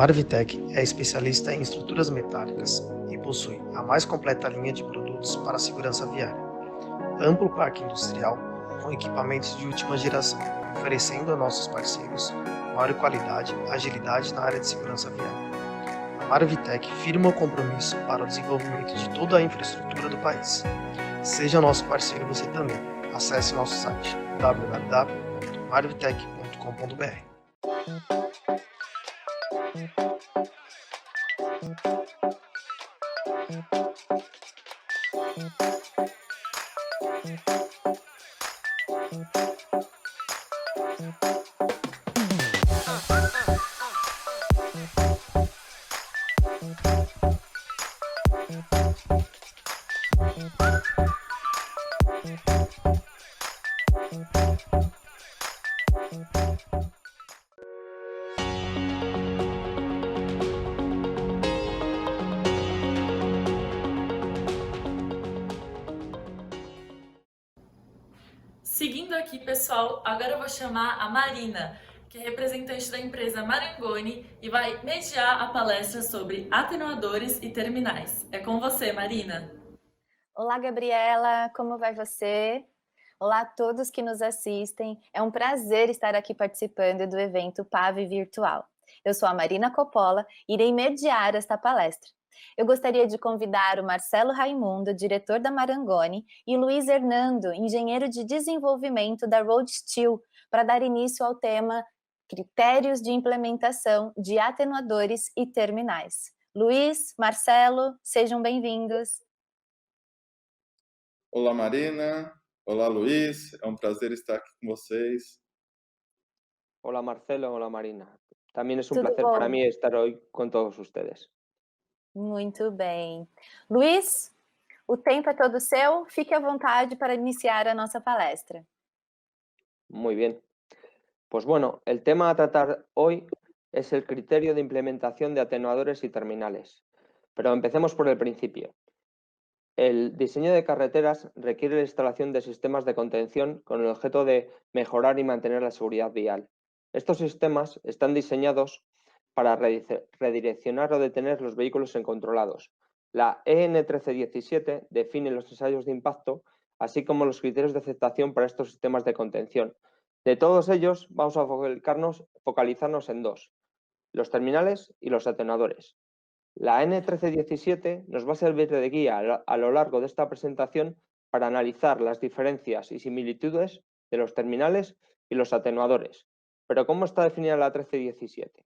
Marvitec é especialista em estruturas metálicas e possui a mais completa linha de produtos para a segurança viária. Amplo parque industrial com equipamentos de última geração, oferecendo a nossos parceiros maior qualidade e agilidade na área de segurança viária. A Marvitec firma o compromisso para o desenvolvimento de toda a infraestrutura do país. Seja nosso parceiro você também. Acesse nosso site www.marvitec.com.br. Seguindo aqui, pessoal, agora eu vou chamar a Marina, que é representante da empresa Marangoni e vai mediar a palestra sobre atenuadores e terminais. É com você, Marina. Olá, Gabriela, como vai você? Olá a todos que nos assistem. É um prazer estar aqui participando do evento PAV Virtual. Eu sou a Marina Coppola e irei mediar esta palestra. Eu gostaria de convidar o Marcelo Raimundo, diretor da Marangoni, e o Luiz Hernando, engenheiro de desenvolvimento da Road Steel, para dar início ao tema Critérios de implementação de atenuadores e terminais. Luiz, Marcelo, sejam bem-vindos. Olá, Marina. Olá, Luiz. É um prazer estar aqui com vocês. Hola Marcelo, hola Marina. También es un Tudo placer bom? para mí estar hoy con todos ustedes. Muito bem. Luiz, o tempo é todo seu. Fique à vontade para iniciar a nossa palestra. Muy bien. Pues bueno, el tema a tratar hoy es el criterio de implementación de atenuadores y terminales. Pero empecemos por el principio. El diseño de carreteras requiere la instalación de sistemas de contención con el objeto de mejorar y mantener la seguridad vial. Estos sistemas están diseñados para redireccionar o detener los vehículos incontrolados. La EN 1317 define los ensayos de impacto, así como los criterios de aceptación para estos sistemas de contención. De todos ellos, vamos a focalizarnos en dos: los terminales y los atenuadores. La N1317 nos va a servir de guía a lo largo de esta presentación para analizar las diferencias y similitudes de los terminales y los atenuadores. Pero ¿cómo está definida la 1317?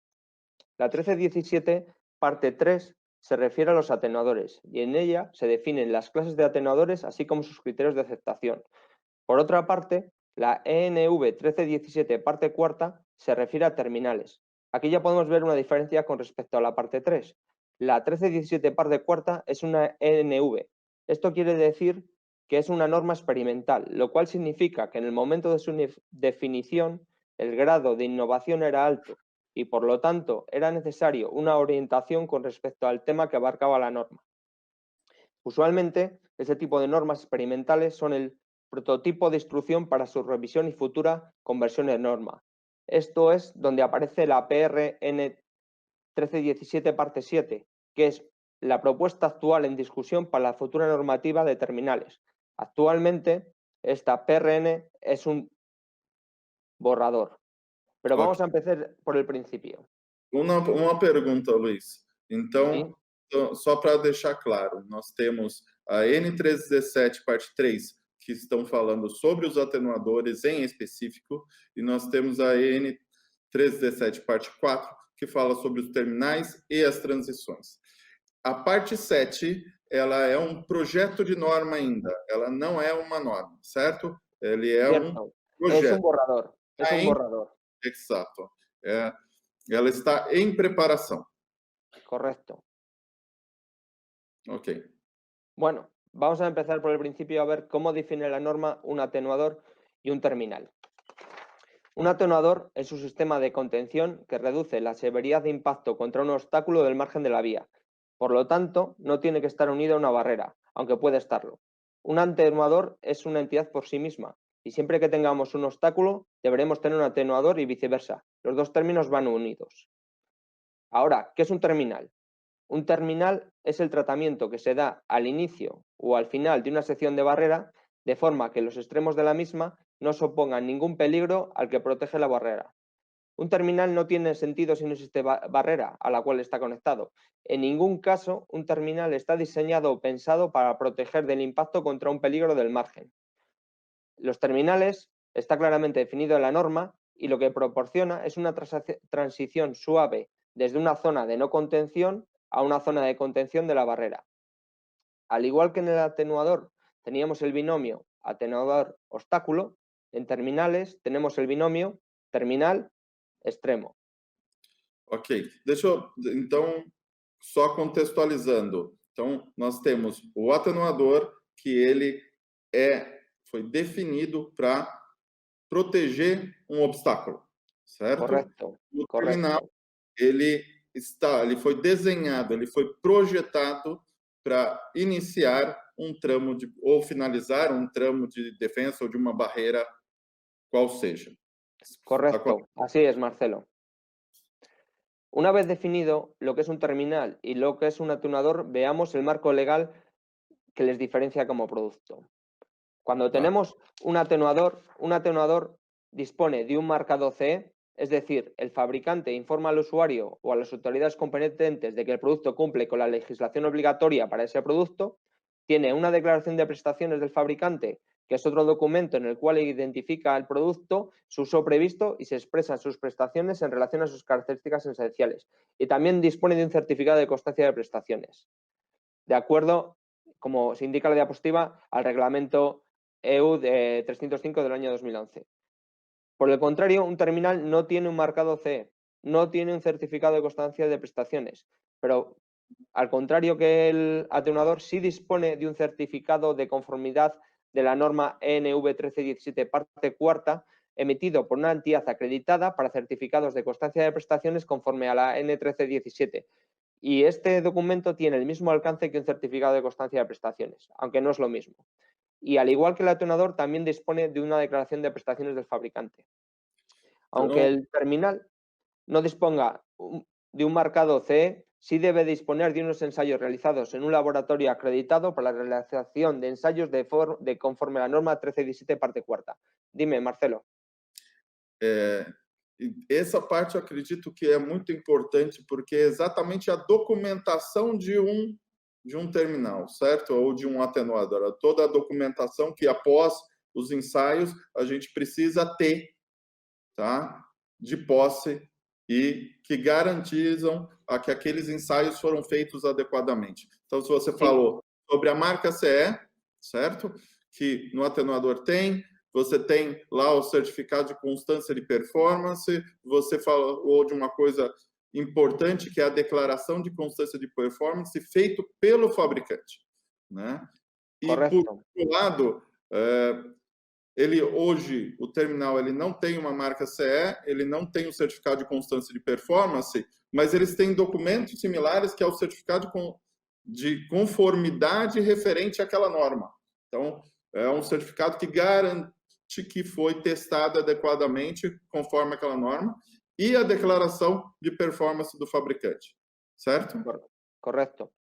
La 1317, parte 3, se refiere a los atenuadores y en ella se definen las clases de atenuadores así como sus criterios de aceptación. Por otra parte, la ENV 1317, parte 4, se refiere a terminales. Aquí ya podemos ver una diferencia con respecto a la parte 3. La 1317, parte 4, es una ENV. Esto quiere decir que es una norma experimental, lo cual significa que en el momento de su definición el grado de innovación era alto y por lo tanto era necesario una orientación con respecto al tema que abarcaba la norma. Usualmente, ese tipo de normas experimentales son el prototipo de instrucción para su revisión y futura conversión en norma. Esto es donde aparece la PRN 1317 parte 7, que es la propuesta actual en discusión para la futura normativa de terminales. Actualmente, esta PRN es un borrador. Pero vamos a empezar por el principio. Uma pergunta, Luiz. Então, Sim. só para deixar claro, nós temos a N317, parte 3, que estão falando sobre os atenuadores em específico, e nós temos a N317, parte 4, que fala sobre os terminais e as transições. A parte 7, ela é um projeto de norma ainda, ela não é uma norma, certo? Ele é Cierto. projeto. Es un borrador. Es un Ainda. borrador. Exato. Ela está em preparação. Correcto. Ok. Bueno, vamos a empezar por el principio a ver cómo define la norma un atenuador y un terminal. Un atenuador es un sistema de contención que reduce la severidad de impacto contra un obstáculo del margen de la vía. Por lo tanto, no tiene que estar unido a una barrera, aunque puede estarlo. Un atenuador es una entidad por sí misma y siempre que tengamos un obstáculo deberemos tener un atenuador y viceversa. Los dos términos van unidos. Ahora, ¿qué es un terminal? Un terminal es el tratamiento que se da al inicio o al final de una sección de barrera de forma que los extremos de la misma no se opongan ningún peligro al que protege la barrera. Un terminal no tiene sentido si no existe barrera a la cual está conectado. En ningún caso, un terminal está diseñado o pensado para proteger del impacto contra un peligro del margen. Los terminales está claramente definido en la norma y lo que proporciona es una transición suave desde una zona de no contención a una zona de contención de la barrera. Al igual que en el atenuador teníamos el binomio atenuador-obstáculo, en terminales tenemos el binomio terminal-extremo. Ok, deixa eu, então, só contextualizando. Então, nós temos o atenuador, que ele foi definido para proteger um obstáculo, certo? Correcto, O terminal, correcto. ele foi desenhado, ele foi projetado para iniciar um tramo ou finalizar um tramo de defesa ou de uma barreira, qual seja. Correcto, así es, Marcelo. Una vez definido lo que es un terminal y lo que es un atenuador, veamos el marco legal que les diferencia como producto. Cuando tenemos un atenuador dispone de un marcado CE, es decir, el fabricante informa al usuario o a las autoridades competentes de que el producto cumple con la legislación obligatoria para ese producto, tiene una declaración de prestaciones del fabricante, que es otro documento en el cual identifica el producto, su uso previsto y se expresan sus prestaciones en relación a sus características esenciales. Y también dispone de un certificado de constancia de prestaciones, de acuerdo, como se indica en la diapositiva, al reglamento EU de 305 del año 2011. Por el contrario, un terminal no tiene un marcado CE, no tiene un certificado de constancia de prestaciones, pero al contrario que el atenuador sí dispone de un certificado de conformidad de la norma ENV 1317 parte cuarta, emitido por una entidad acreditada para certificados de constancia de prestaciones conforme a la N 1317. Y este documento tiene el mismo alcance que un certificado de constancia de prestaciones, aunque no es lo mismo. Y al igual que el atenuador, también dispone de una declaración de prestaciones del fabricante. Aunque el terminal no disponga de un marcado CE, sí debe disponer de unos ensayos realizados en un laboratorio acreditado para la realización de ensayos de conforme a la norma 1317 parte cuarta. Dime, Marcelo. Essa parte eu acredito que é muito importante, porque é exatamente a documentação de um terminal, certo? Ou de um atenuador. Toda a documentação que, após os ensaios, a gente precisa ter, tá? De posse e que garantizam que aqueles ensaios foram feitos adequadamente. Então, se você falou sobre a marca CE, certo? Que no atenuador você tem lá o certificado de constância de performance, você falou de uma coisa importante, que é a declaração de constância de performance feito pelo fabricante, né? E, Correcto. por outro lado, hoje, o terminal, ele não tem uma marca CE, ele não tem o certificado de constância de performance, mas eles têm documentos similares, que é o certificado de conformidade referente àquela norma. Então, é um certificado que garante que foi testado adequadamente conforme aquela norma e a declaração de performance do fabricante, certo? Correcto.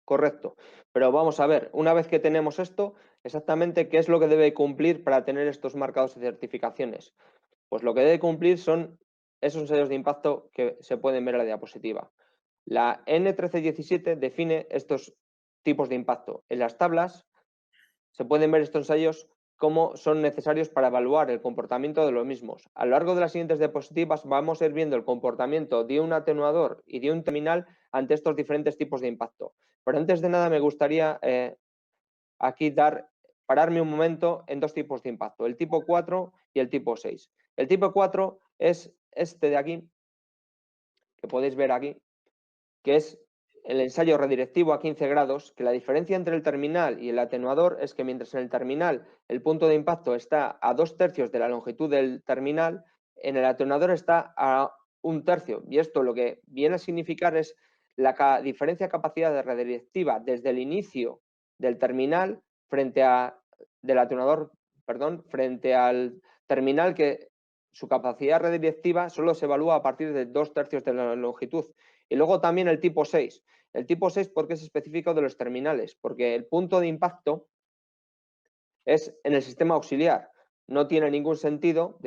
Correcto. Pero vamos a ver, una vez que tenemos esto, exactamente qué es lo que debe cumplir para tener estos marcados y certificaciones. Pues lo que debe cumplir son esos ensayos de impacto que se pueden ver en la diapositiva. La N1317 define estos tipos de impacto. En las tablas se pueden ver estos ensayos cómo son necesarios para evaluar el comportamiento de los mismos. A lo largo de las siguientes diapositivas vamos a ir viendo el comportamiento de un atenuador y de un terminal ante estos diferentes tipos de impacto. Pero antes de nada me gustaría aquí pararme un momento en dos tipos de impacto, el tipo 4 y el tipo 6. El tipo 4 es este de aquí, que podéis ver aquí, que es el ensayo redirectivo a 15 grados, que la diferencia entre el terminal y el atenuador es que mientras en el terminal el punto de impacto está a 2/3 de la longitud del terminal, en el atenuador está a 1/3. Y esto lo que viene a significar es la diferencia de capacidad de redirectiva desde el inicio del terminal frente al terminal, que su capacidad redirectiva solo se evalúa a partir de 2/3 de la longitud. Y luego también el tipo 6. El tipo 6 porque es específico de los terminales, porque el punto de impacto es en el sistema auxiliar. No tiene ningún sentido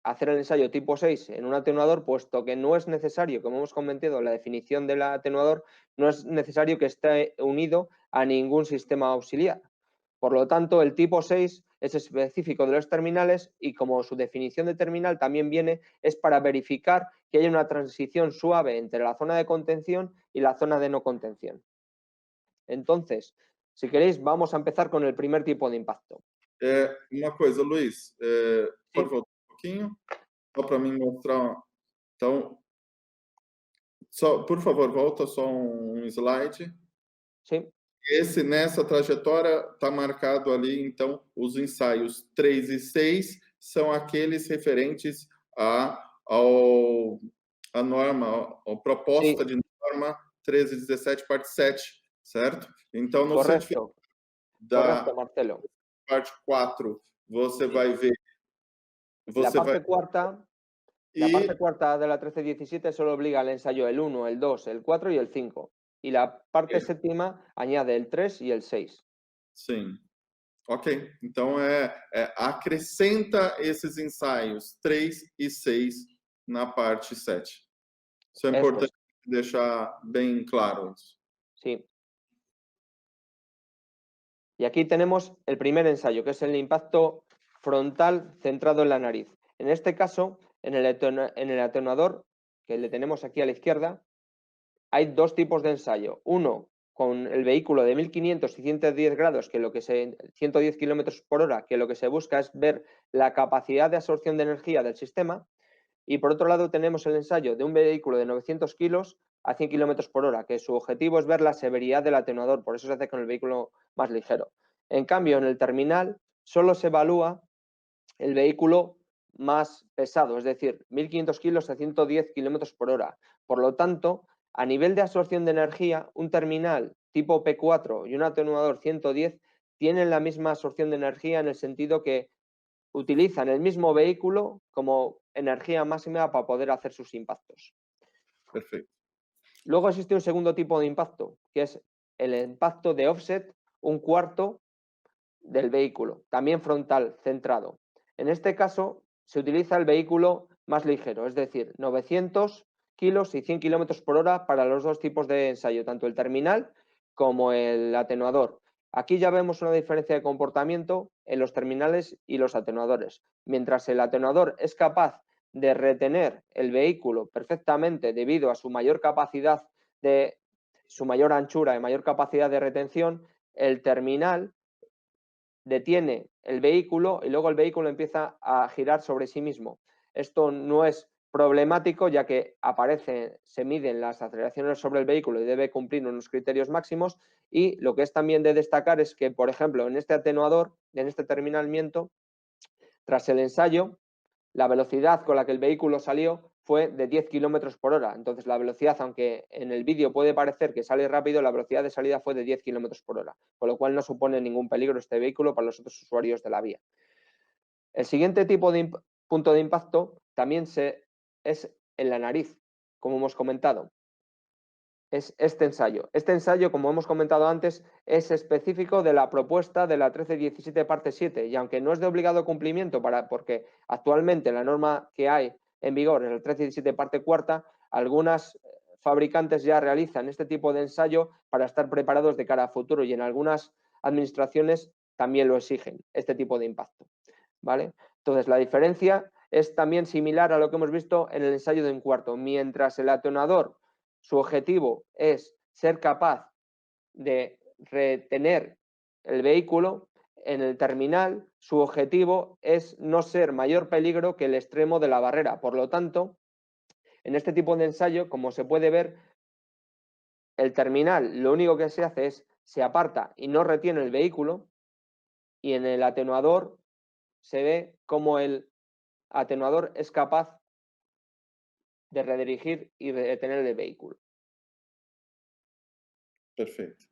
hacer el ensayo tipo 6 en un atenuador, puesto que no es necesario, como hemos comentado en la definición del atenuador, no es necesario que esté unido a ningún sistema auxiliar. Por lo tanto, el tipo 6 es específico de los terminales y como su definición de terminal también es para verificar que haya una transición suave entre la zona de contención y la zona de no contención. Entonces, si queréis, vamos a empezar con el primer tipo de impacto. Uma coisa, Luiz, pode Sí. voltar um pouquinho? Só para mim mostrar. Então, por favor, volta só um slide. Sí, Nessa trajetória está marcado ali, então, os ensaios 3 e 6 são aqueles referentes à norma, à proposta de norma 1317, parte 7, certo? Então, no certificado correcto, da Marcelo. parte 4, você vai ver. La Você vai. parte cuarta de la 1317 solo obliga al ensayo el 1, el 2, el 4 y el 5. Y la parte séptima añade el 3 y el 6. Sim. Ok. Então, acrescenta esses ensaios 3 e 6 na parte 7. Isso é Eso importante es. deixar bem claro. Sí. Y aquí tenemos el primer ensayo, que es el impacto frontal centrado en la nariz. En este caso, en el atenuador, que le tenemos aquí a la izquierda, hay dos tipos de ensayo. Uno con el vehículo de 1500 y 110 grados, 110 kilómetros por hora, que lo que se busca es ver la capacidad de absorción de energía del sistema. Y por otro lado tenemos el ensayo de un vehículo de 900 kilos a 100 kilómetros por hora, que su objetivo es ver la severidad del atenuador, por eso se hace con el vehículo más ligero. En cambio, en el terminal solo se evalúa el vehículo más pesado, es decir, 1500 kilos a 110 kilómetros por hora. Por lo tanto, a nivel de absorción de energía, un terminal tipo P4 y un atenuador 110 tienen la misma absorción de energía en el sentido que utilizan el mismo vehículo como energía máxima para poder hacer sus impactos. Perfecto. Luego existe un segundo tipo de impacto, que es el impacto de offset, un cuarto del vehículo, también frontal, centrado. En este caso, se utiliza el vehículo más ligero, es decir, 900 kilos y 100 kilómetros por hora para los dos tipos de ensayo, tanto el terminal como el atenuador. Aquí ya vemos una diferencia de comportamiento en los terminales y los atenuadores. Mientras el atenuador es capaz de retener el vehículo perfectamente debido a su mayor capacidad su mayor anchura y mayor capacidad de retención, el terminal detiene el vehículo y luego el vehículo empieza a girar sobre sí mismo. Esto no es problemático ya que se miden las aceleraciones sobre el vehículo y debe cumplir unos criterios máximos, y lo que es también de destacar es que, por ejemplo, en este atenuador, en este terminamiento, tras el ensayo, la velocidad con la que el vehículo salió fue de 10 kilómetros por hora. Entonces, la velocidad, aunque en el vídeo puede parecer que sale rápido, la velocidad de salida fue de 10 kilómetros por hora, con lo cual no supone ningún peligro este vehículo para los otros usuarios de la vía. El siguiente tipo de punto de impacto también es en la nariz, como hemos comentado. Es este ensayo. Este ensayo, como hemos comentado antes, es específico de la propuesta de la 1317 parte 7, y aunque no es de obligado cumplimiento porque actualmente la norma que hay en vigor es el 1317 parte 4, algunas fabricantes ya realizan este tipo de ensayo para estar preparados de cara a futuro, y en algunas administraciones también lo exigen, este tipo de impacto, ¿vale? Entonces, la diferencia es también similar a lo que hemos visto en el ensayo de un cuarto. Mientras el atenuador, su objetivo es ser capaz de retener el vehículo, en el terminal su objetivo es no ser mayor peligro que el extremo de la barrera. Por lo tanto, en este tipo de ensayo, como se puede ver, el terminal lo único que se hace es se aparta y no retiene el vehículo, y en el atenuador se ve cómo el atenuador es capaz de redirigir y detener el vehículo. Perfecto.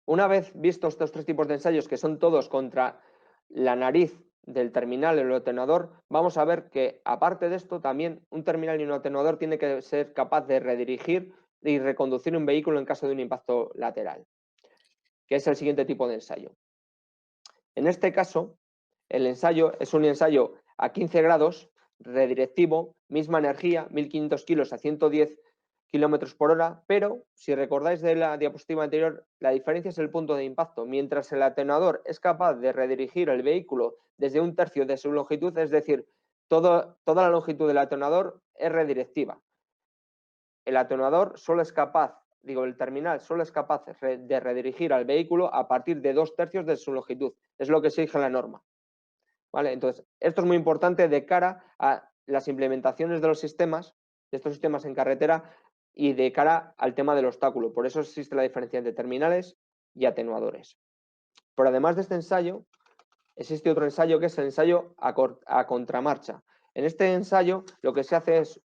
Una vez vistos estos tres tipos de ensayos, que son todos contra la nariz del terminal en el atenuador, vamos a ver que, aparte de esto, también un terminal y un atenuador tiene que ser capaz de redirigir y reconducir un vehículo en caso de un impacto lateral, que es el siguiente tipo de ensayo. En este caso, el ensayo es un ensayo a 15 grados, redirectivo, misma energía, 1500 kilos a 110 kilómetros por hora, pero si recordáis de la diapositiva anterior, la diferencia es el punto de impacto. Mientras el atenuador es capaz de redirigir el vehículo desde un tercio de su longitud, es decir, toda la longitud del atenuador es redirectiva. El atenuador solo es capaz, el terminal solo es capaz de redirigir al vehículo a partir de 2/3 de su longitud. Es lo que exige la norma. ¿Vale? Entonces, esto es muy importante de cara a las implementaciones de los sistemas, de estos sistemas en carretera y de cara al tema del obstáculo. Por eso existe la diferencia entre terminales y atenuadores. Pero además de este ensayo, existe otro ensayo que es el ensayo a contramarcha. En este ensayo lo que se hace es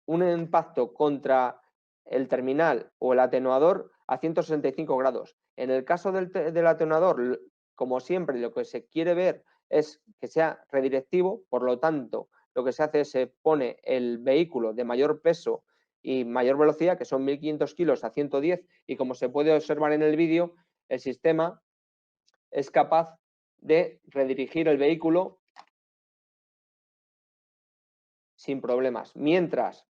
un impacto contra el terminal o el atenuador a 165 grados. En el caso del atenuador, como siempre, lo que se quiere ver es que sea redirectivo, por lo tanto, lo que se hace es se pone el vehículo de mayor peso y mayor velocidad, que son 1500 kilos a 110, y como se puede observar en el vídeo, el sistema es capaz de redirigir el vehículo sin problemas. Mientras,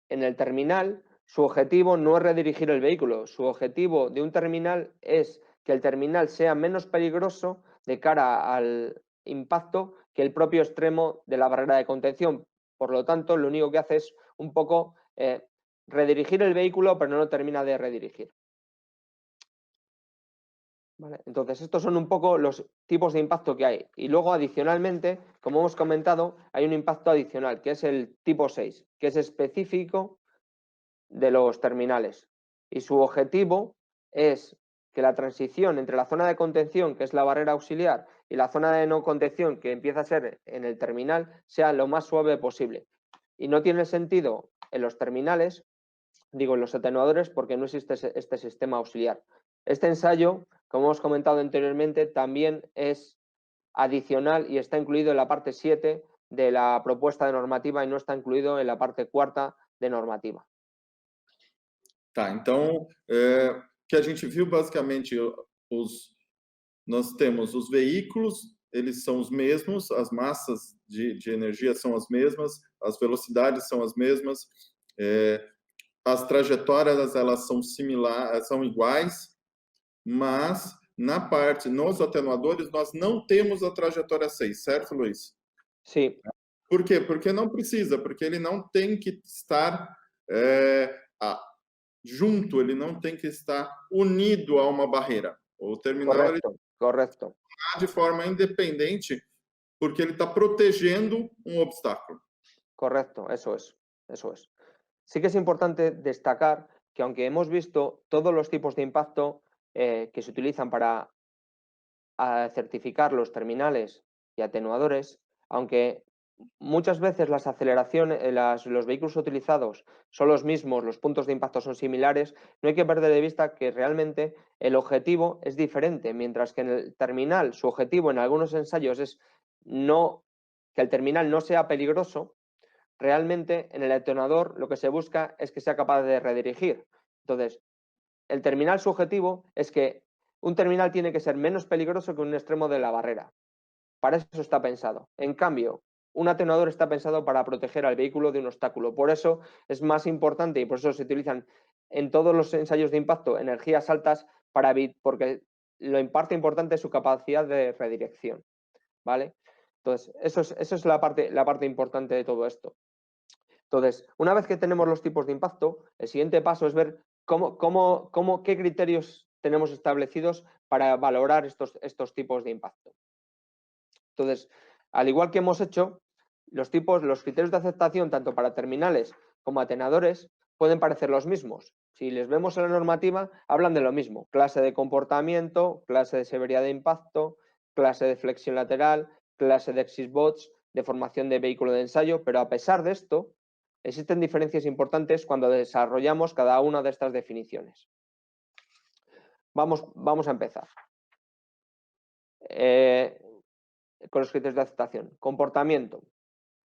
en el terminal, su objetivo no es redirigir el vehículo. Su objetivo de un terminal es que el terminal sea menos peligroso de cara al impacto que el propio extremo de la barrera de contención. Por lo tanto, lo único que hace es un poco redirigir el vehículo, pero no lo termina de redirigir. ¿Vale? Entonces, estos son un poco los tipos de impacto que hay. Y luego, adicionalmente, como hemos comentado, hay un impacto adicional, que es el tipo 6, que es específico de los terminales. Y su objetivo es que la transición entre la zona de contención, que es la barrera auxiliar, y la zona de no contención, que empieza a ser en el terminal, sea lo más suave posible. Y no tiene sentido en los terminales, en los atenuadores, porque no existe este sistema auxiliar. Este ensayo, como hemos comentado anteriormente, también es adicional y está incluido en la parte 7 de la propuesta de normativa y no está incluido en la parte 4 de normativa. Tá, então, que a gente viu basicamente, nós temos os veículos, eles são os mesmos, as massas de energia são as mesmas, as velocidades são as mesmas, as trajetórias elas são similares, são iguais, mas nos atenuadores nós não temos a trajetória 6, certo, Luiz? Sim. Por quê? Porque não precisa, porque ele não tem que estar junto, ele não tem que estar unido a uma barreira. O terminal Correcto. Ele de forma independente, porque ele está protegendo um obstáculo. Correcto, eso es. Sí que es importante destacar que aunque hemos visto todos los tipos de impacto que se utilizan para certificar los terminales y atenuadores, aunque muchas veces las aceleraciones, los vehículos utilizados son los mismos, los puntos de impacto son similares, no hay que perder de vista que realmente el objetivo es diferente, mientras que en el terminal su objetivo en algunos ensayos es que el terminal no sea peligroso, realmente en el atenuador lo que se busca es que sea capaz de redirigir. Entonces, el terminal su objetivo es que un terminal tiene que ser menos peligroso que un extremo de la barrera. Para eso está pensado. En cambio, un atenuador está pensado para proteger al vehículo de un obstáculo. Por eso es más importante y por eso se utilizan en todos los ensayos de impacto energías altas porque lo parte importante es su capacidad de redirección. ¿Vale? Entonces, eso es la parte importante de todo esto. Entonces, una vez que tenemos los tipos de impacto, el siguiente paso es ver qué criterios tenemos establecidos para valorar estos tipos de impacto. Entonces, al igual que hemos hecho, los criterios de aceptación tanto para terminales como atenuadores pueden parecer los mismos. Si les vemos en la normativa, hablan de lo mismo. Clase de comportamiento, clase de severidad de impacto, clase de flexión lateral, clase de exit-bots, deformación de vehículo de ensayo, pero a pesar de esto, existen diferencias importantes cuando desarrollamos cada una de estas definiciones. Vamos a empezar. con los criterios de aceptación. Comportamiento.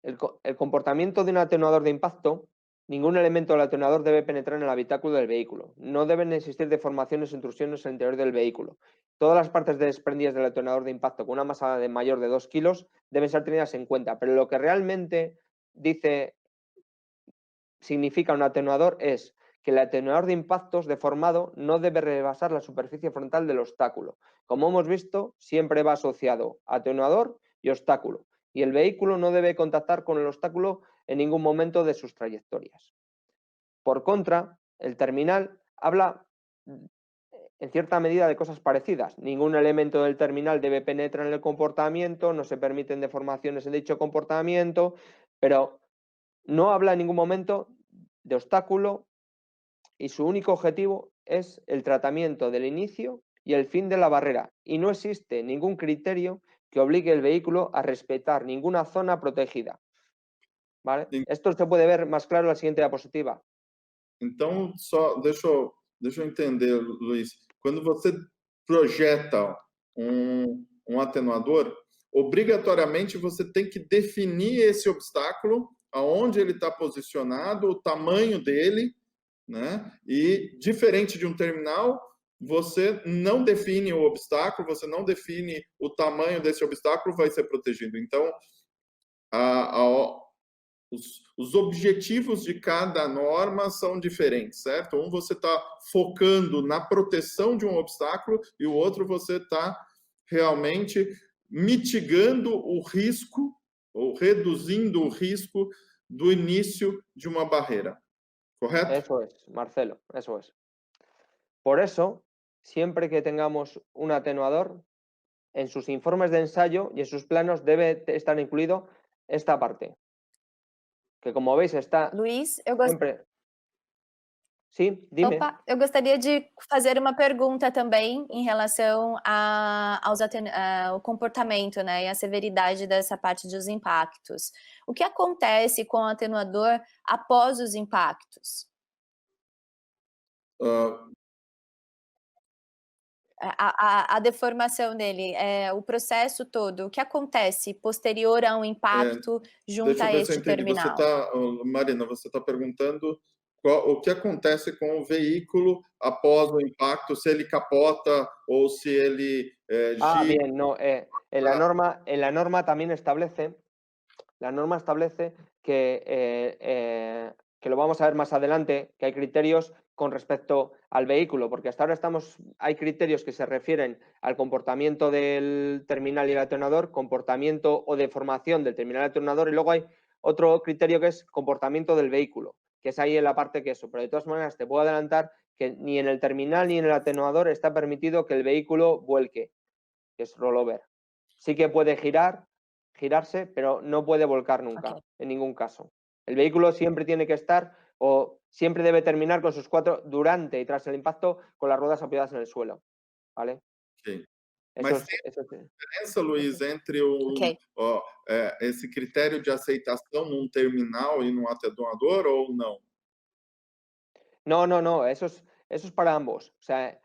El comportamiento de un atenuador de impacto, ningún elemento del atenuador debe penetrar en el habitáculo del vehículo. No deben existir deformaciones o intrusiones en el interior del vehículo. Todas las partes desprendidas del atenuador de impacto con una masa de mayor de 2 kilos deben ser tenidas en cuenta, pero lo que realmente significa un atenuador es que el atenuador de impactos deformado no debe rebasar la superficie frontal del obstáculo. Como hemos visto, siempre va asociado atenuador y obstáculo, y el vehículo no debe contactar con el obstáculo en ningún momento de sus trayectorias. Por contra, el terminal habla en cierta medida de cosas parecidas. Ningún elemento del terminal debe penetrar en el comportamiento, no se permiten deformaciones en dicho comportamiento, pero no habla en ningún momento de obstáculo y su único objetivo es el tratamiento del inicio y el fin de la barrera, y no existe ningún criterio que obligue al vehículo a respetar ninguna zona protegida. ¿Vale? Esto se puede ver más claro en la siguiente diapositiva. Então, só deixa eu entender, Luiz. Quando você projeta um atenuador, obrigatoriamente você tem que definir esse obstáculo, aonde ele está posicionado, o tamanho dele, né? E diferente de um terminal, você não define o obstáculo, você não define o tamanho desse obstáculo, vai ser protegido. Então, os objetivos de cada norma são diferentes, certo? Um você está focando na proteção de um obstáculo e o outro você está realmente mitigando o risco ou reduzindo o risco do início de uma barreira, ¿correcto? Eso es, Marcelo, eso es. Por eso, siempre que tengamos un atenuador, en sus informes de ensayo y en sus planos debe estar incluido esta parte, que como veis está Luiz, sempre... Sim, dime. Opa, eu gostaria de fazer uma pergunta também em relação ao comportamento, né, e a severidade dessa parte dos impactos. O que acontece com o atenuador após os impactos? A deformação dele, o processo todo, o que acontece posterior a um impacto junto a este terminal? Marina, você está perguntando o que acontece com o veículo após o impacto, se ele capota ou se ele gira. Bien, no, en la norma también establece, que lo vamos a ver más adelante, que hay criterios con respecto al vehículo, porque hasta ahora hay criterios que se refieren al comportamiento del terminal y el atenuador, comportamiento o deformación del terminal y el atenuador, y luego hay otro criterio que es comportamiento del vehículo, que es ahí en la parte que eso, pero de todas maneras te puedo adelantar que ni en el terminal ni en el atenuador está permitido que el vehículo vuelque, que es rollover. Sí que puede girarse, pero no puede volcar nunca, en ningún caso. El vehículo siempre tiene que estar o siempre debe terminar con sus durante y tras el impacto con las ruedas apoyadas en el suelo, ¿vale? Sí. Mas tem diferença, Luiz, entre esse critério de aceitação num terminal e num atenuador ou não? No, eso es para ambos. O sea,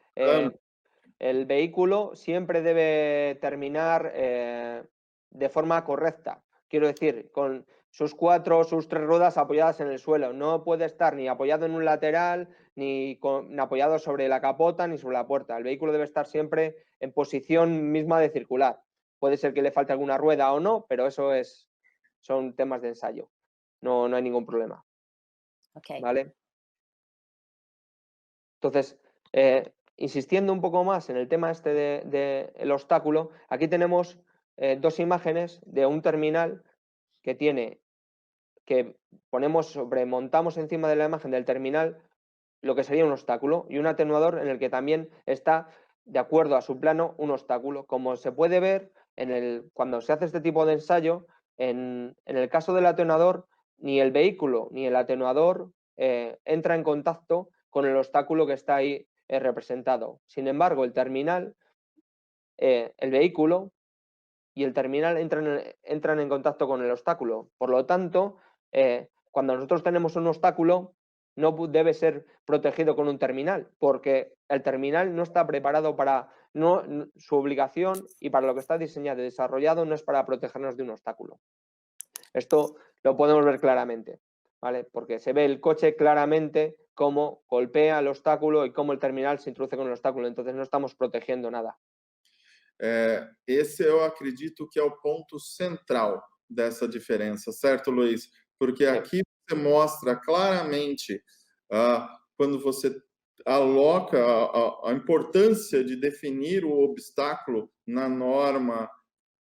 el vehículo siempre debe terminar de forma correcta. Quiero decir, con sus 3 ruedas apoyadas en el suelo. No puede estar ni apoyado en un lateral, ni apoyado sobre la capota, ni sobre la puerta. El vehículo debe estar siempre en posición misma de circular. Puede ser que le falte alguna rueda o no, pero eso son temas de ensayo. No hay ningún problema. Okay. ¿Vale? Entonces, insistiendo un poco más en el tema este del obstáculo, aquí tenemos 2 imágenes de un terminal que montamos encima de la imagen del terminal lo que sería un obstáculo y un atenuador en el que también está, de acuerdo a su plano, un obstáculo. Como se puede ver cuando se hace este tipo de ensayo, en el caso del atenuador, ni el vehículo ni el atenuador entra en contacto con el obstáculo que está ahí representado. Sin embargo, el terminal, el vehículo y el terminal entran en contacto con el obstáculo. Por lo tanto, cuando nosotros tenemos un obstáculo, no debe ser protegido con un terminal, porque el terminal no está preparado para, su obligación y para lo que está diseñado y desarrollado no es para protegernos de un obstáculo. Esto lo podemos ver claramente, ¿vale? Porque se ve el coche claramente cómo golpea el obstáculo y cómo el terminal se introduce con el obstáculo, entonces no estamos protegiendo nada. Esse eu acredito que é o ponto central dessa diferença, certo, Luiz? Porque aqui você mostra claramente quando você aloca a importância de definir o obstáculo na norma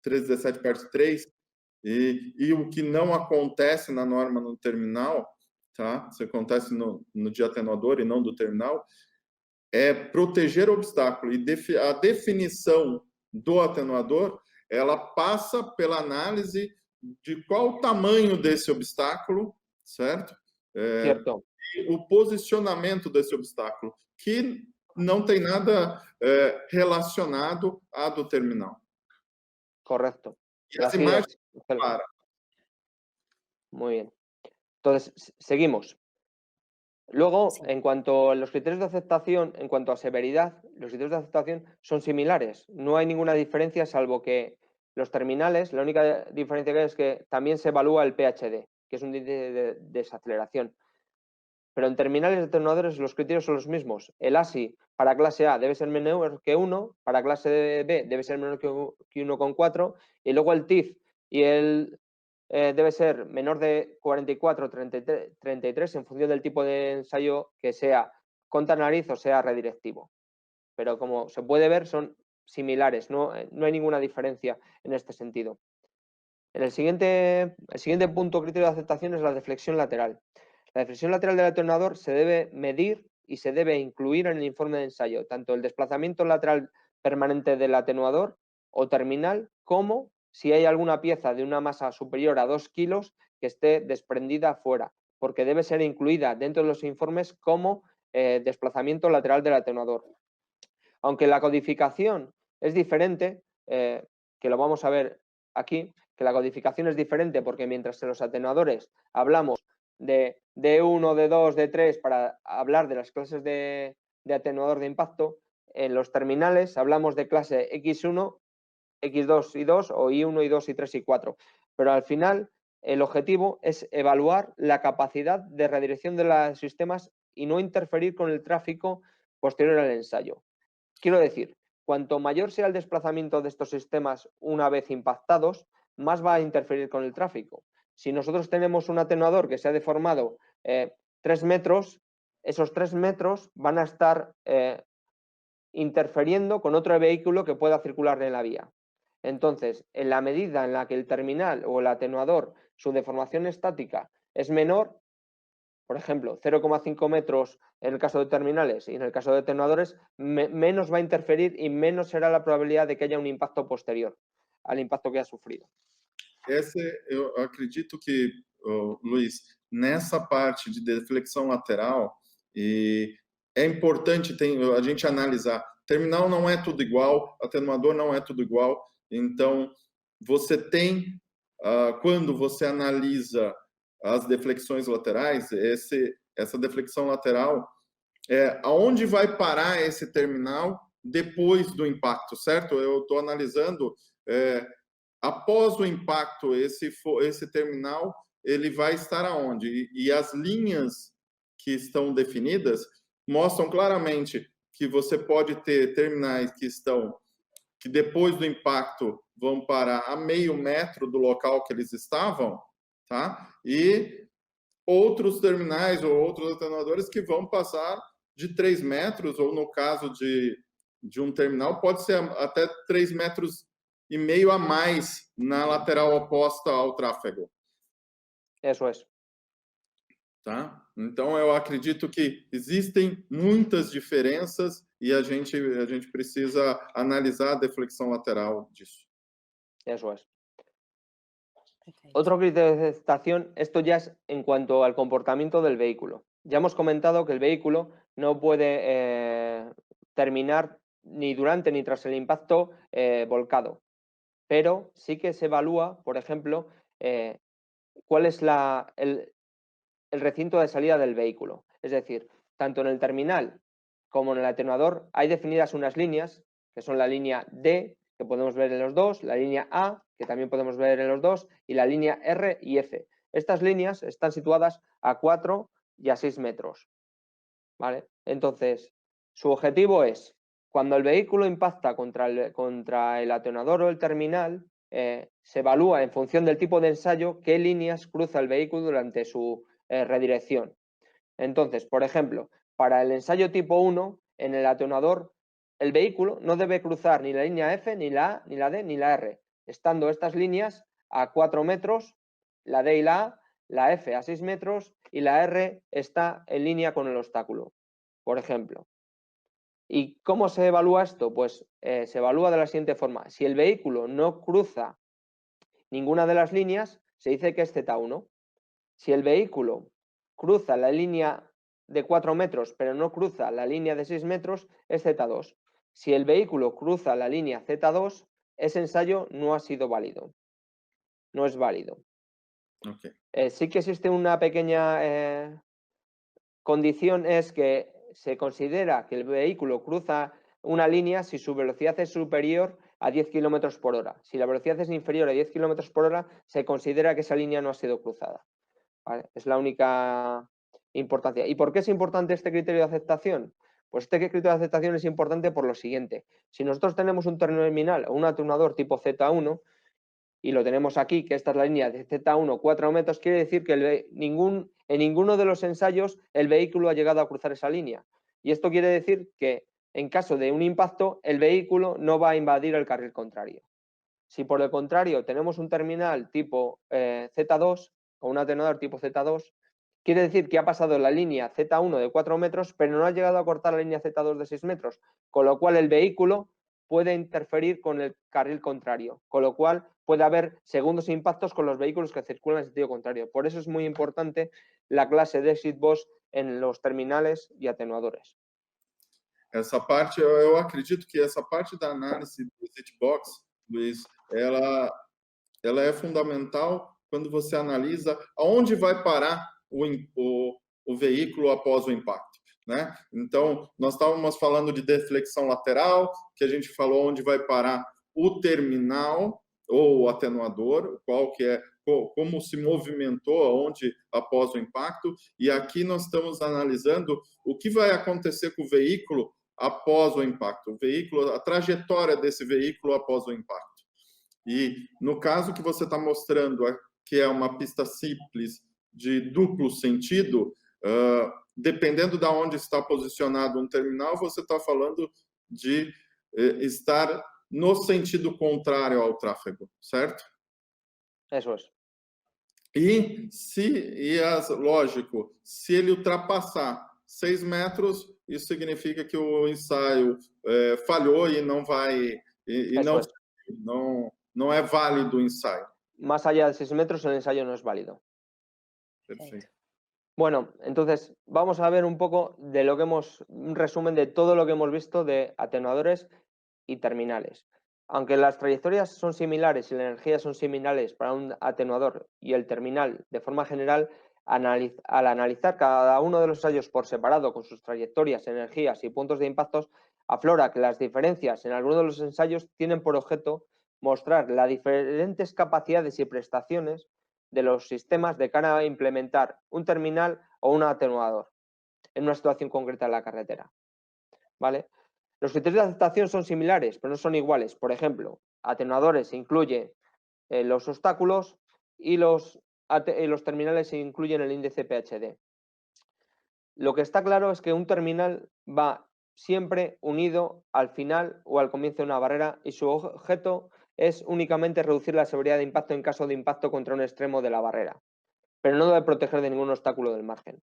317, parte 3, e o que não acontece na norma no terminal, tá? Isso acontece no de atenuador e não do terminal, é proteger o obstáculo. E a definição do atenuador, ela passa pela análise de qual o tamanho desse obstáculo, certo? Cierto. E o posicionamento desse obstáculo, que não tem nada relacionado à do terminal. Correcto. E as imagens para. Muy bien. Entonces, seguimos. Luego, Sí. en cuanto a los criterios de aceptación, en cuanto a severidad, los criterios de aceptación son similares. No hay ninguna diferencia, salvo que los terminales, la única diferencia que hay es que también se evalúa el PHD, que es un índice de desaceleración. Pero en terminales de atenuadores los criterios son los mismos. El ASI para clase A debe ser menor que 1, para clase B debe ser menor que 1,4, y luego el TIF y el debe ser menor de 44 o 33 en función del tipo de ensayo que sea contra nariz o sea redirectivo. Pero como se puede ver, son similares, no hay ninguna diferencia en este sentido. El siguiente punto criterio de aceptación es la deflexión lateral. La deflexión lateral del atenuador se debe medir y se debe incluir en el informe de ensayo, tanto el desplazamiento lateral permanente del atenuador o terminal, como si hay alguna pieza de una masa superior a 2 kilos que esté desprendida fuera, porque debe ser incluida dentro de los informes como desplazamiento lateral del atenuador. Aunque la codificación es diferente, que lo vamos a ver aquí, que la codificación es diferente porque mientras en los atenuadores hablamos de D1, D2, D3 para hablar de las clases de atenuador de impacto, en los terminales hablamos de clase X1, X2 y 2 o I1, I2, I3 y 4. Pero al final el objetivo es evaluar la capacidad de redirección de los sistemas y no interferir con el tráfico posterior al ensayo. Quiero decir, cuanto mayor sea el desplazamiento de estos sistemas una vez impactados, más va a interferir con el tráfico. Si nosotros tenemos un atenuador que se ha deformado 3 metros, esos 3 metros van a estar interfiriendo con otro vehículo que pueda circular en la vía. Entonces, en la medida en la que el terminal o el atenuador, su deformación estática es menor, por ejemplo, 0,5 metros en el caso de terminales y en el caso de atenuadores, menos va a interferir y menos será la probabilidad de que haya un impacto posterior al impacto que ha sufrido. Eu acredito que, Luiz, nessa parte de deflexão lateral, é importante a gente analisar. Terminal não é tudo igual, atenuador não é tudo igual. Então, você tem, quando você analisa as deflexões laterais, essa deflexão lateral, aonde vai parar esse terminal depois do impacto, certo? Eu estou analisando, após o impacto, esse terminal, ele vai estar aonde? E as linhas que estão definidas mostram claramente que você pode ter terminais que depois do impacto vão parar a meio metro do local que eles estavam, tá? E outros terminais ou outros atenuadores que vão passar de 3 metros, ou no caso de um terminal, pode ser até 3,5 metros a mais na lateral oposta ao tráfego. Isso é. Tá? Então, eu acredito que existem muitas diferenças e a gente precisa analisar a deflexão lateral disso. Eso es. Perfecto. Otro criterio de aceptación, esto ya es en cuanto al comportamiento del vehículo. Ya hemos comentado que el vehículo no puede terminar ni durante ni tras el impacto volcado, pero sí que se evalúa, por ejemplo, cuál es el recinto de salida del vehículo. Es decir, tanto en el terminal como en el atenuador hay definidas unas líneas, que son la línea D, que podemos ver en los dos, la línea A, que también podemos ver en los dos, y la línea R y F. Estas líneas están situadas a 4 y a 6 metros. ¿Vale? Entonces, su objetivo es, cuando el vehículo impacta contra el atenuador o el terminal, se evalúa en función del tipo de ensayo qué líneas cruza el vehículo durante su redirección. Entonces, por ejemplo, para el ensayo tipo 1, en el atenuador, el vehículo no debe cruzar ni la línea F, ni la A, ni la D, ni la R, estando estas líneas a 4 metros, la D y la F a 6 metros y la R está en línea con el obstáculo, por ejemplo. ¿Y cómo se evalúa esto? Pues se evalúa de la siguiente forma. Si el vehículo no cruza ninguna de las líneas, se dice que es Z1. Si el vehículo cruza la línea de 4 metros, pero no cruza la línea de 6 metros, es Z2. Si el vehículo cruza la línea Z2, ese ensayo no ha sido válido. No es válido. Okay. Sí que existe una pequeña condición, es que se considera que el vehículo cruza una línea si su velocidad es superior a 10 km por hora. Si la velocidad es inferior a 10 km por hora, se considera que esa línea no ha sido cruzada. ¿Vale? Es la única importancia. ¿Y por qué es importante este criterio de aceptación? Pues este criterio de aceptación es importante por lo siguiente. Si nosotros tenemos un terminal o un atenuador tipo Z1, y lo tenemos aquí, que esta es la línea de Z1, 4 metros, quiere decir que en ninguno de los ensayos el vehículo ha llegado a cruzar esa línea. Y esto quiere decir que en caso de un impacto, el vehículo no va a invadir el carril contrario. Si por el contrario tenemos un terminal tipo Z2 o un atenuador tipo Z2, quiere decir que ha pasado la línea Z1 de 4 metros, pero no ha llegado a cortar la línea Z2 de 6 metros, con lo cual el vehículo puede interferir con el carril contrario, con lo cual puede haber segundos impactos con los vehículos que circulan en sentido contrario. Por eso es muy importante la clase de exit box en los terminales y atenuadores. Essa parte, eu acredito que essa parte da análise do exit box, Luiz, ela é fundamental quando você analisa aonde vai parar o veículo após o impacto, né? Então, nós estávamos falando de deflexão lateral, que a gente falou onde vai parar o terminal ou o atenuador, qual que é, como se movimentou aonde após o impacto, e aqui nós estamos analisando o que vai acontecer com o veículo após o impacto, o veículo, a trajetória desse veículo após o impacto. E no caso que você está mostrando, que é uma pista simples de duplo sentido, dependendo de onde está posicionado um terminal, você está falando de estar no sentido contrário ao tráfego, certo? Eso es. Lógico, se ele ultrapassar 6 metros, isso significa que o ensaio falhou e não vai, não é válido o ensaio. Más allá de 6 metros, el ensayo no es válido. Perfecto. Bueno, entonces vamos a ver un poco de lo que un resumen de todo lo que hemos visto de atenuadores y terminales. Aunque las trayectorias son similares y las energías son similares para un atenuador y el terminal de forma general, al analizar cada uno de los ensayos por separado con sus trayectorias, energías y puntos de impactos, aflora que las diferencias en algunos de los ensayos tienen por objeto mostrar las diferentes capacidades y prestaciones de los sistemas de cara a implementar un terminal o un atenuador en una situación concreta en la carretera. ¿Vale? Los criterios de aceptación son similares, pero no son iguales. Por ejemplo, atenuadores incluyen los obstáculos y los terminales incluyen el índice PHD. Lo que está claro es que un terminal va siempre unido al final o al comienzo de una barrera y su objeto es únicamente reducir la severidad de impacto en caso de impacto contra un extremo de la barrera, pero no debe proteger de ningún obstáculo del margen.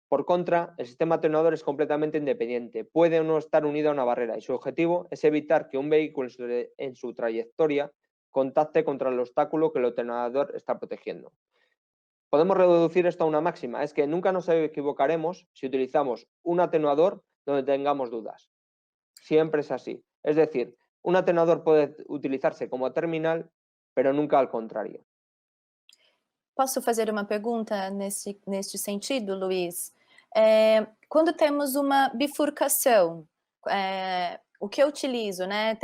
Por contra, el sistema atenuador es completamente independiente, puede o no estar unido a una barrera y su objetivo es evitar que un vehículo en su trayectoria contacte contra el obstáculo que el atenuador está protegiendo. Podemos reducir esto a una máxima, es que nunca nos equivocaremos si utilizamos un atenuador donde tengamos dudas. Siempre es así. Es decir, un atenuador puede utilizarse como terminal, pero nunca al contrario. Posso fazer uma pergunta neste sentido, Luiz? Quando temos uma bifurcação, o que eu utilizo, né?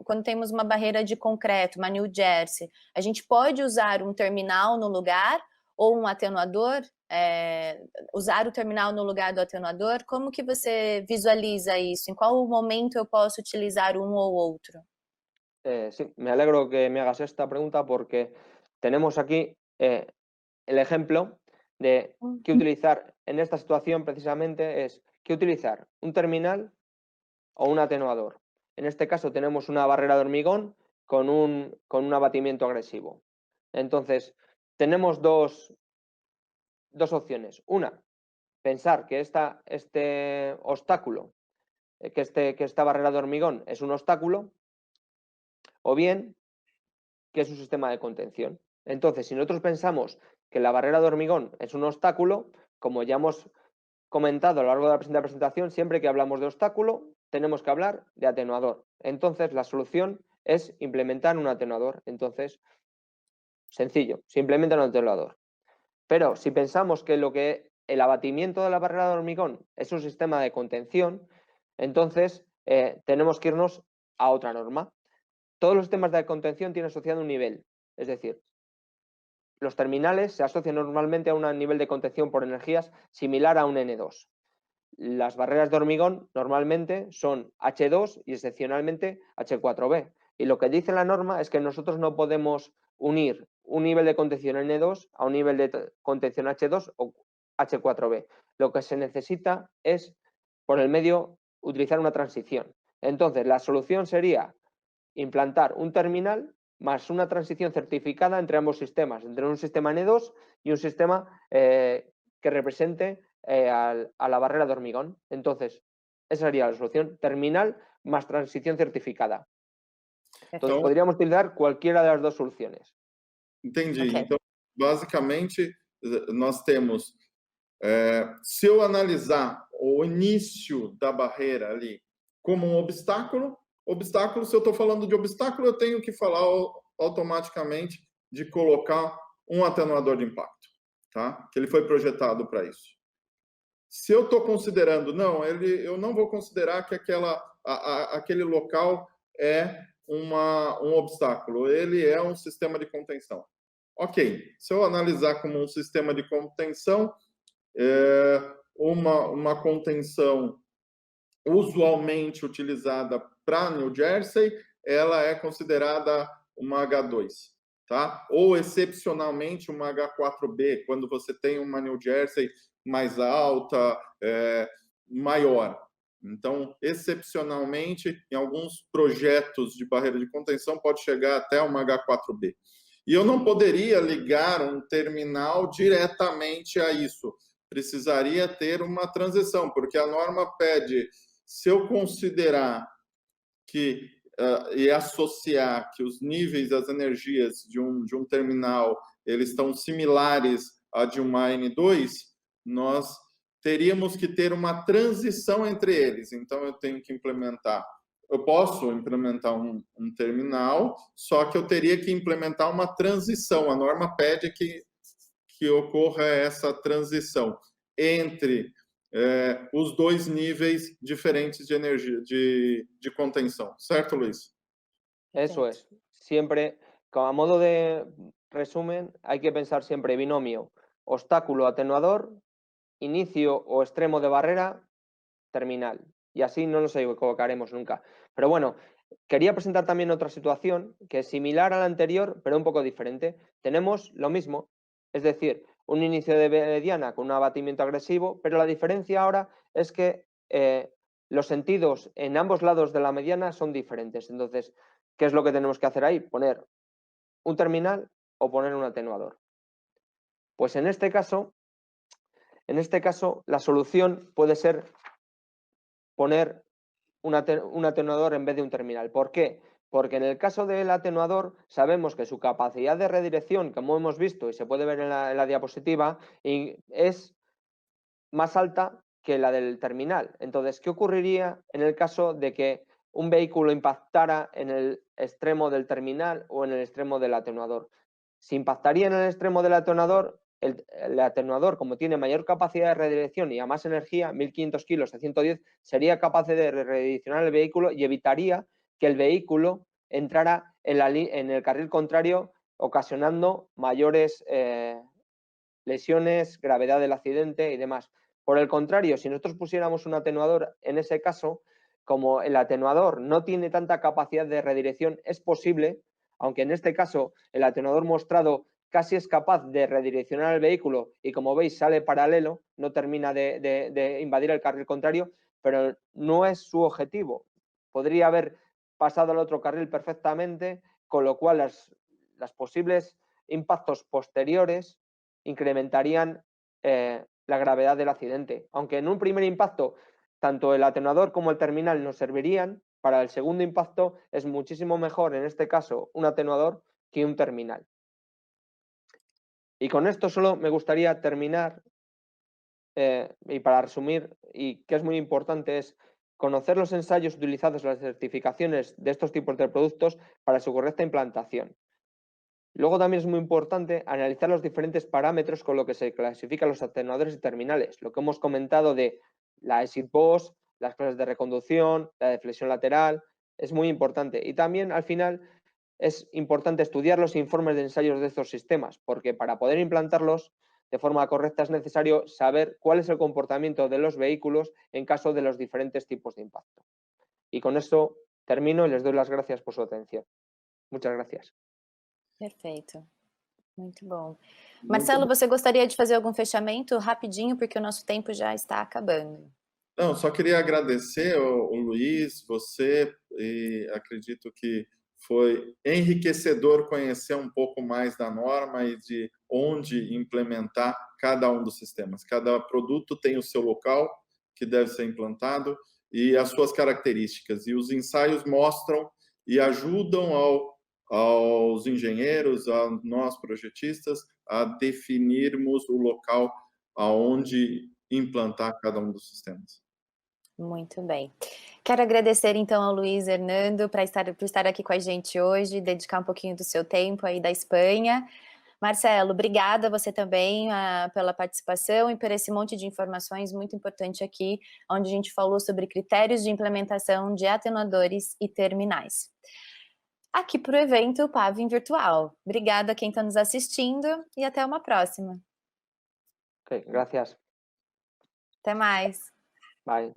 Quando temos uma barreira de concreto, uma New Jersey, a gente pode usar um terminal no lugar ou um atenuador? Usar o terminal no lugar do atenuador? Como que você visualiza isso? Em qual momento eu posso utilizar um ou outro? Sí, me alegro que me hagas esta pregunta porque tenemos aquí el ejemplo de qué utilizar en esta situación precisamente es qué utilizar, un terminal o un atenuador. En este caso tenemos una barrera de hormigón con un abatimiento agresivo. Entonces, tenemos dos opciones. Una, pensar que este obstáculo, que esta barrera de hormigón es un obstáculo, o bien que es un sistema de contención. Entonces, si nosotros pensamos que la barrera de hormigón es un obstáculo, como ya hemos comentado a lo largo de la presentación, siempre que hablamos de obstáculo, tenemos que hablar de atenuador. Entonces, la solución es implementar un atenuador. Entonces, sencillo, se implementa un atenuador. Pero si pensamos que el abatimiento de la barrera de hormigón es un sistema de contención, entonces tenemos que irnos a otra norma. Todos los sistemas de contención tienen asociado un nivel, es decir, los terminales se asocian normalmente a un nivel de contención por energías similar a un N2. Las barreras de hormigón normalmente son H2 y excepcionalmente H4B. Y lo que dice la norma es que nosotros no podemos unir un nivel de contención N2 a un nivel de contención H2 o H4B. Lo que se necesita es, por el medio, utilizar una transición. Entonces, la solución sería implantar un terminal más una transición certificada entre ambos sistemas, entre un sistema N2 y un sistema que represente a la barrera de hormigón. Entonces, esa sería la solución, terminal más transición certificada. Entonces, podríamos utilizar cualquiera de las dos soluciones. Entendi. Ok. Então, basicamente, nós temos, se eu analisar o início da barreira ali como um obstáculo, se eu estou falando de obstáculo, eu tenho que falar automaticamente de colocar um atenuador de impacto, tá? Que ele foi projetado para isso. Se eu estou considerando, não, eu não vou considerar que aquele local é um obstáculo, ele é um sistema de contenção. Ok, se eu analisar como um sistema de contenção, uma contenção usualmente utilizada para New Jersey, ela é considerada uma H2, tá? Ou excepcionalmente uma H4B, quando você tem uma New Jersey mais alta, maior. Então, excepcionalmente, em alguns projetos de barreira de contenção, pode chegar até uma H4B. E eu não poderia ligar um terminal diretamente a isso. Precisaria ter uma transição, porque a norma pede, se eu considerar que e associar que os níveis das energias de um terminal eles estão similares a de uma N2, nós teríamos que ter uma transição entre eles. Então, eu tenho que implementar. Eu posso implementar um terminal, só que eu teria que implementar uma transição. A norma pede que ocorra essa transição entre os dois níveis diferentes de energia, de contenção. Certo, Luis? Eso es. Siempre, como a modo de resumen, hay que pensar siempre binomio obstáculo-atenuador, inicio o extremo de barrera, terminal. Y así no nos equivocaremos nunca. Pero bueno, quería presentar también otra situación que es similar a la anterior, pero un poco diferente. Tenemos lo mismo, es decir, un inicio de mediana con un abatimiento agresivo, pero la diferencia ahora es que los sentidos en ambos lados de la mediana son diferentes. Entonces, ¿qué es lo que tenemos que hacer ahí? Poner un terminal o poner un atenuador. Pues en este caso, la solución puede ser poner un atenuador en vez de un terminal. ¿Por qué? Porque en el caso del atenuador sabemos que su capacidad de redirección, como hemos visto y se puede ver en la diapositiva, es más alta que la del terminal. Entonces, ¿qué ocurriría en el caso de que un vehículo impactara en el extremo del terminal o en el extremo del atenuador? Si impactaría en el extremo del atenuador, el atenuador, como tiene mayor capacidad de redirección y a más energía, 1500 kilos a 110, sería capaz de redireccionar el vehículo y evitaría que el vehículo entrara en el carril contrario, ocasionando mayores lesiones, gravedad del accidente y demás. Por el contrario, si nosotros pusiéramos un atenuador en ese caso, como el atenuador no tiene tanta capacidad de redirección, es posible, aunque en este caso el atenuador mostrado casi es capaz de redireccionar el vehículo y, como veis, sale paralelo, no termina de invadir el carril contrario, pero no es su objetivo. Podría haber pasado al otro carril perfectamente, con lo cual los posibles impactos posteriores incrementarían la gravedad del accidente. Aunque en un primer impacto tanto el atenuador como el terminal nos servirían, para el segundo impacto es muchísimo mejor, en este caso, un atenuador que un terminal. Y con esto solo me gustaría terminar, y para resumir, y que es muy importante, es conocer los ensayos utilizados en las certificaciones de estos tipos de productos para su correcta implantación. Luego también es muy importante analizar los diferentes parámetros con los que se clasifican los atenuadores y terminales. Lo que hemos comentado de la exit boss, las clases de reconducción, la deflexión lateral, es muy importante. Y también al final es importante estudiar los informes de ensayos de estos sistemas, porque para poder implantarlos de forma correcta es necesario saber cuál es el comportamiento de los vehículos en caso de los diferentes tipos de impacto. Y con esto termino y les doy las gracias por su atención. Muchas gracias. Perfeito. Muito bom. Marcelo, você gostaria de fazer algum fechamento rapidinho, porque o nosso tempo já está acabando? Não, só queria agradecer o Luiz, você, e acredito que foi enriquecedor conhecer um pouco mais da norma e de onde implementar cada um dos sistemas. Cada produto tem o seu local que deve ser implantado e as suas características. E os ensaios mostram e ajudam aos engenheiros, a nós projetistas, a definirmos o local aonde implantar cada um dos sistemas. Muito bem. Quero agradecer então ao Luiz Hernando por estar aqui com a gente hoje, dedicar um pouquinho do seu tempo aí da Espanha. Marcelo, obrigada você também pela participação e por esse monte de informações muito importante aqui, onde a gente falou sobre critérios de implementação de atenuadores e terminais. Aqui para o evento Pavin Virtual. Obrigada a quem está nos assistindo e até uma próxima. Ok, gracias. Até mais. Bye.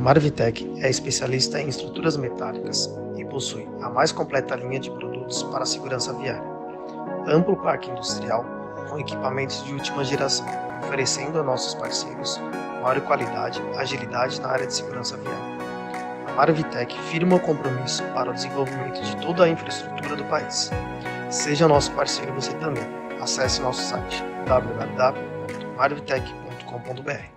Marvitec é especialista em estruturas metálicas e possui a mais completa linha de produtos para a segurança viária. Amplo parque industrial com equipamentos de última geração, oferecendo a nossos parceiros maior qualidade e agilidade na área de segurança viária. A Marvitec firma o compromisso para o desenvolvimento de toda a infraestrutura do país. Seja nosso parceiro você também. Acesse nosso site www.marvitec.com.br.